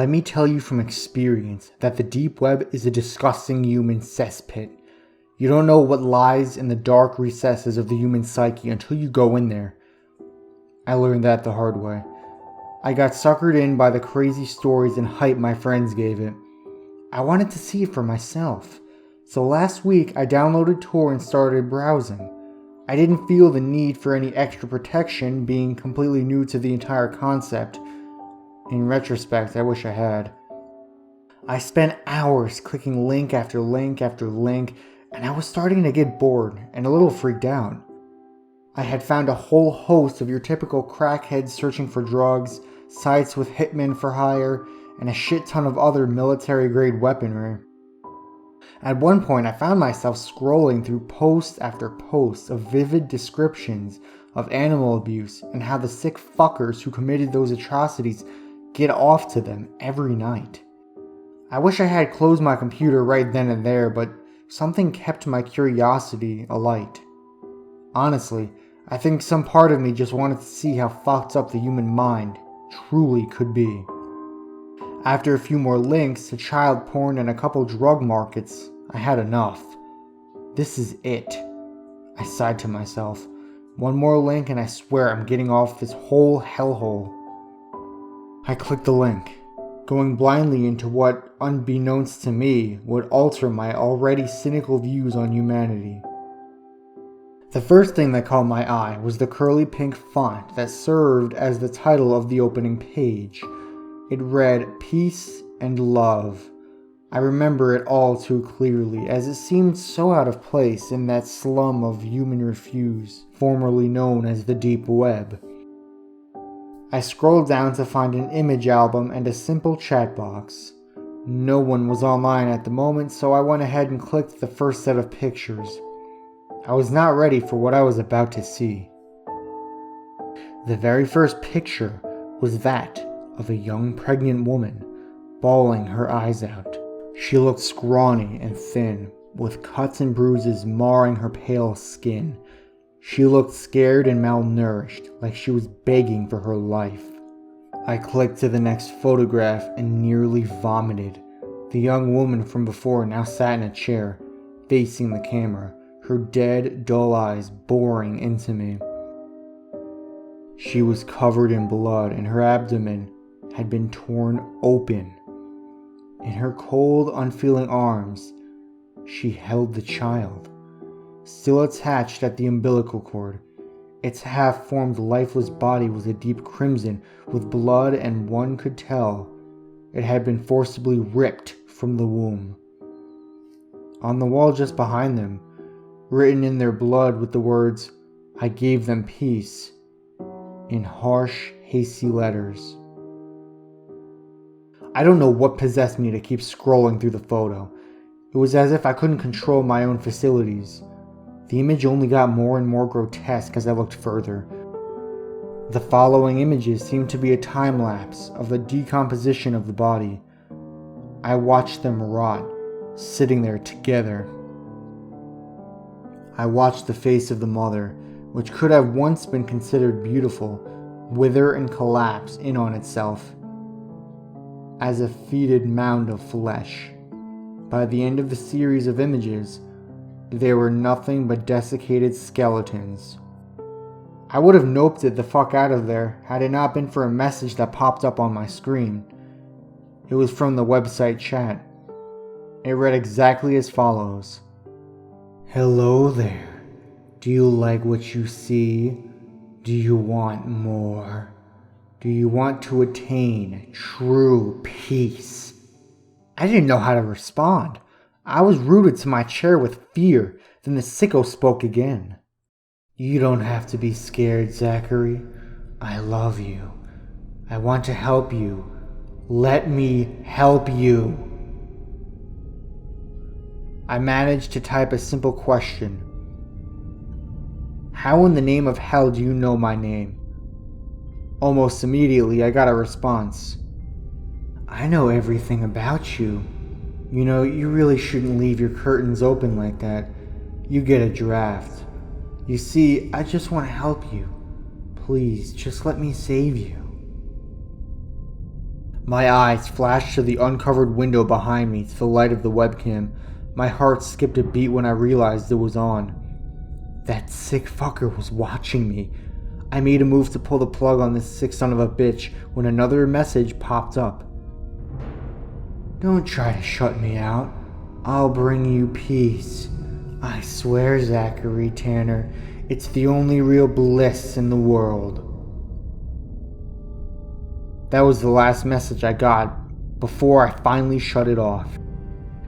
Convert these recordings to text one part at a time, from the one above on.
Let me tell you from experience that the deep web is a disgusting human cesspit. You don't know what lies in the dark recesses of the human psyche until you go in there. I learned that the hard way. I got suckered in by the crazy stories and hype my friends gave it. I wanted to see it for myself. So last week I downloaded Tor and started browsing. I didn't feel the need for any extra protection, being completely new to the entire concept. In retrospect, I wish I had. I spent hours clicking link after link after link, and I was starting to get bored and a little freaked out. I had found a whole host of your typical crackheads searching for drugs, sites with hitmen for hire, and a shit ton of other military-grade weaponry. At one point, I found myself scrolling through post after post of vivid descriptions of animal abuse and how the sick fuckers who committed those atrocities get off to them every night. I wish I had closed my computer right then and there, but something kept my curiosity alight. Honestly, I think some part of me just wanted to see how fucked up the human mind truly could be. After a few more links to child porn and a couple drug markets, I had enough. This is it. I sighed to myself. One more link and I swear I'm getting off this whole hellhole. I clicked the link, going blindly into what, unbeknownst to me, would alter my already cynical views on humanity. The first thing that caught my eye was the curly pink font that served as the title of the opening page. It read, "Peace and Love." I remember it all too clearly, as it seemed so out of place in that slum of human refuse, formerly known as the deep web. I scrolled down to find an image album and a simple chat box. No one was online at the moment, so I went ahead and clicked the first set of pictures. I was not ready for what I was about to see. The very first picture was that of a young pregnant woman, bawling her eyes out. She looked scrawny and thin, with cuts and bruises marring her pale skin. She looked scared and malnourished, like she was begging for her life. I clicked to the next photograph and nearly vomited. The young woman from before now sat in a chair, facing the camera, her dead, dull eyes boring into me. She was covered in blood and her abdomen had been torn open. In her cold, unfeeling arms, she held the child, still attached at the umbilical cord. Its half-formed, lifeless body was a deep crimson with blood, and one could tell it had been forcibly ripped from the womb. On the wall just behind them, written in their blood with the words, "I gave them peace," in harsh, hasty letters. I don't know what possessed me to keep scrolling through the photo. It was as if I couldn't control my own facilities. The image only got more and more grotesque as I looked further. The following images seemed to be a time-lapse of the decomposition of the body. I watched them rot, sitting there together. I watched the face of the mother, which could have once been considered beautiful, wither and collapse in on itself as a fetid mound of flesh. By the end of the series of images, they were nothing but desiccated skeletons. I would have noped it the fuck out of there had it not been for a message that popped up on my screen. It was from the website chat. It read exactly as follows. "Hello there. Do you like what you see? Do you want more? Do you want to attain true peace?" I didn't know how to respond. I was rooted to my chair with fear. Then the sicko spoke again. "You don't have to be scared, Zachary. I love you. I want to help you. Let me help you." I managed to type a simple question. "How in the name of hell do you know my name?" Almost immediately, I got a response. "I know everything about you. You know, you really shouldn't leave your curtains open like that. You get a draft. You see, I just want to help you. Please, just let me save you." My eyes flashed to the uncovered window behind me to the light of the webcam. My heart skipped a beat when I realized it was on. That sick fucker was watching me. I made a move to pull the plug on this sick son of a bitch when another message popped up. Don't try to shut me out. I'll bring you peace. I swear, Zachary Tanner, it's the only real bliss in the world. That was the last message I got before I finally shut it off.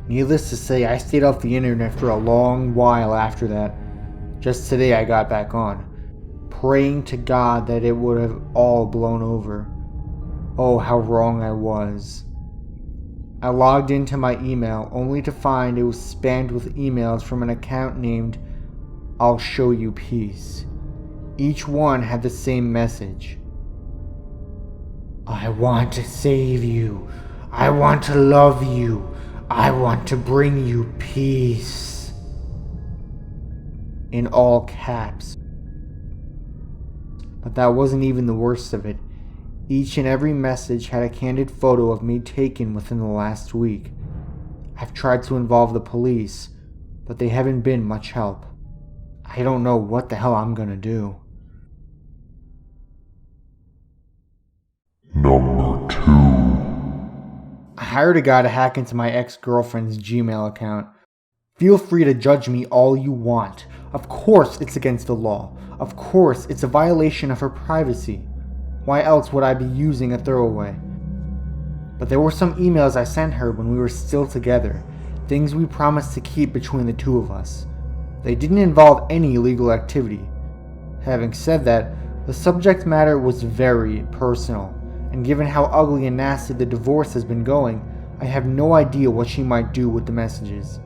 Needless to say, I stayed off the internet for a long while after that. Just today I got back on, praying to God that it would have all blown over. Oh, how wrong I was. I logged into my email only to find it was spammed with emails from an account named I'll Show You Peace. Each one had the same message. I want to save you. I want to love you. I want to bring you peace. In all caps. But that wasn't even the worst of it. Each and every message had a candid photo of me taken within the last week. I've tried to involve the police, but they haven't been much help. I don't know what the hell I'm gonna do. Number 2. I hired a guy to hack into my ex-girlfriend's Gmail account. Feel free to judge me all you want. Of course it's against the law. Of course it's a violation of her privacy. Why else would I be using a throwaway? But there were some emails I sent her when we were still together. Things we promised to keep between the two of us. They didn't involve any illegal activity. Having said that, the subject matter was very personal. And given how ugly and nasty the divorce has been going, I have no idea what she might do with the messages.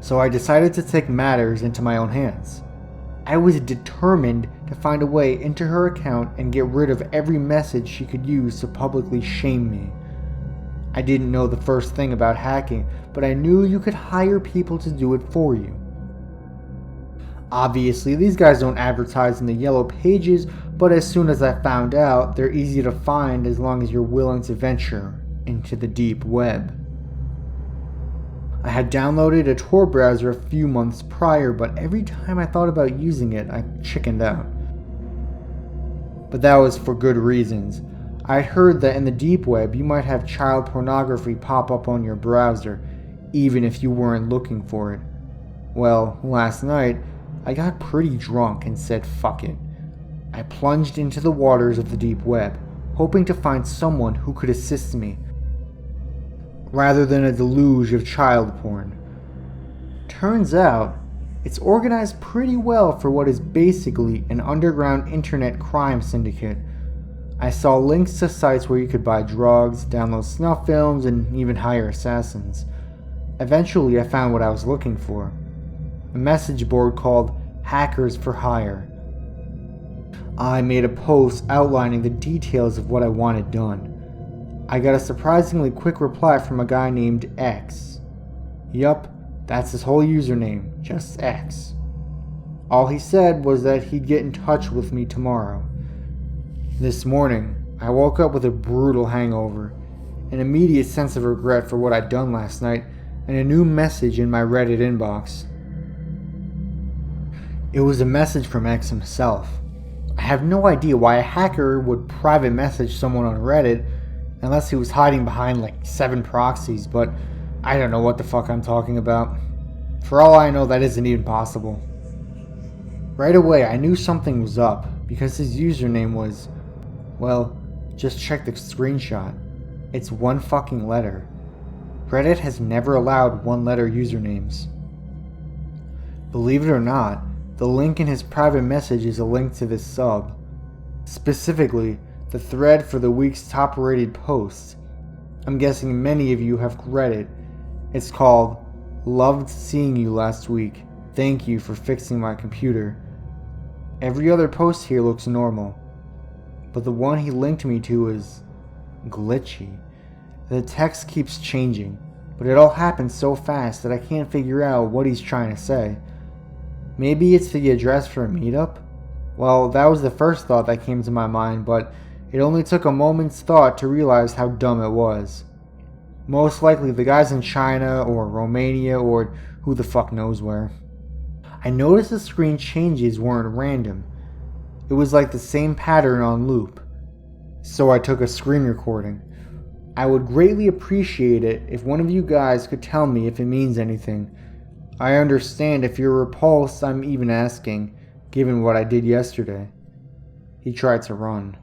So I decided to take matters into my own hands. I was determined to find a way into her account and get rid of every message she could use to publicly shame me. I didn't know the first thing about hacking, but I knew you could hire people to do it for you. Obviously, these guys don't advertise in the yellow pages, but as soon as I found out, they're easy to find as long as you're willing to venture into the deep web. I had downloaded a Tor browser a few months prior, but every time I thought about using it, I chickened out. But that was for good reasons. I had heard that in the deep web, you might have child pornography pop up on your browser, even if you weren't looking for it. Well, last night, I got pretty drunk and said fuck it. I plunged into the waters of the deep web, hoping to find someone who could assist me, rather than a deluge of child porn. Turns out, it's organized pretty well for what is basically an underground internet crime syndicate. I saw links to sites where you could buy drugs, download snuff films, and even hire assassins. Eventually, I found what I was looking for. A message board called Hackers for Hire. I made a post outlining the details of what I wanted done. I got a surprisingly quick reply from a guy named X. Yup, that's his whole username, just X. All he said was that he'd get in touch with me tomorrow. This morning, I woke up with a brutal hangover, an immediate sense of regret for what I'd done last night, and a new message in my Reddit inbox. It was a message from X himself. I have no idea why a hacker would private message someone on Reddit unless he was hiding behind like 7 proxies, but I don't know what the fuck I'm talking about. For all I know, that isn't even possible. Right away, I knew something was up because his username was, well, just check the screenshot. It's one fucking letter. Reddit has never allowed one-letter usernames. Believe it or not, the link in his private message is a link to this sub. Specifically, the thread for the week's top-rated post. I'm guessing many of you have read it. It's called, Loved Seeing You Last Week. Thank you for fixing my computer. Every other post here looks normal, but the one he linked me to is glitchy. The text keeps changing, but it all happens so fast that I can't figure out what he's trying to say. Maybe it's the address for a meetup? Well, that was the first thought that came to my mind, but It only took a moment's thought to realize how dumb it was. Most likely the guy's in China or Romania or who the fuck knows where. I noticed the screen changes weren't random. It was like the same pattern on loop. So I took a screen recording. I would greatly appreciate it if one of you guys could tell me if it means anything. I understand if you're repulsed I'm even asking, given what I did yesterday. He tried to run.